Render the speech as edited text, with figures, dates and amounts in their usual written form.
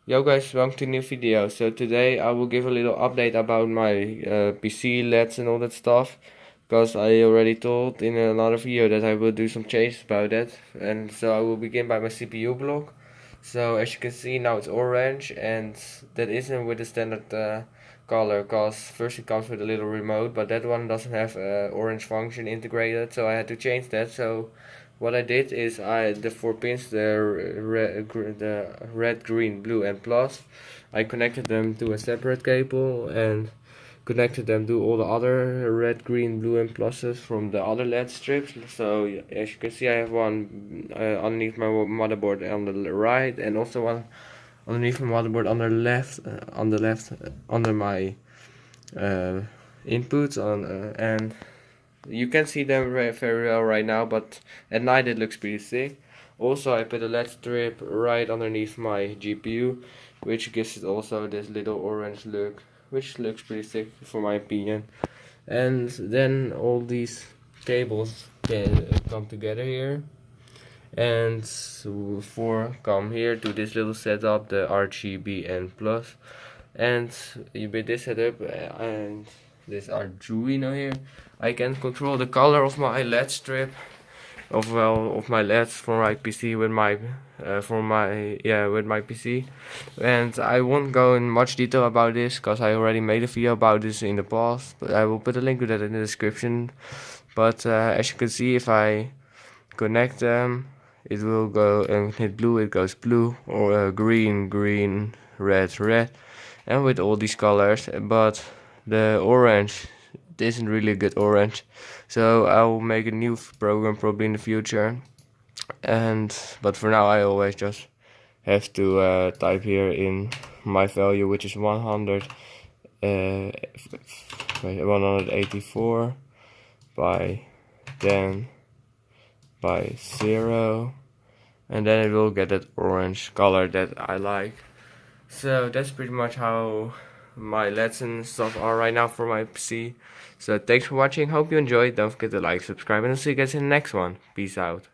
Yo guys, welcome to a new video. So today I will give a little update about my PC LEDs and all that stuff, because I already told in another video that I will do some changes about that. And so I will begin by my CPU block. So as you can see now it's orange, and that isn't with the standard color, because first it comes with a little remote, but that one doesn't have orange function integrated, so I had to change that. So what I did is the four pins, the red, green, blue, and plus, I connected them to a separate cable and connected them to all the other red, green, blue, and pluses from the other LED strips. So as you can see, I have one underneath my motherboard on the right, and also one underneath my motherboard on the left, under my inputs and you can see them very well right now, but at night it looks pretty thick. Also, I put a LED strip right underneath my GPU, which gives it also this little orange look, which looks pretty thick for my opinion. And then all these cables can come together here, and four come here to this little setup, the RGB and plus. And with this setup and this Arduino here, I can control the color of my LED strip, of my LEDs for my PC with my with my PC. And I won't go in much detail about this because I already made a video about this in the past, but I will put a link to that in the description. But as you can see, if I connect them, it will go and hit blue, it goes blue, or green, green, red, red, and with all these colors. But the orange, it isn't really a good orange, so I'll make a new program probably in the future. But for now I always just have to type here in my value, which is 184 by 10 by 0, and then it will get that orange color that I like. So that's pretty much how my LEDs and stuff are right now for my PC. So thanks for watching, hope you enjoyed. Don't forget to like, subscribe, and I'll see you guys in the next one. Peace out.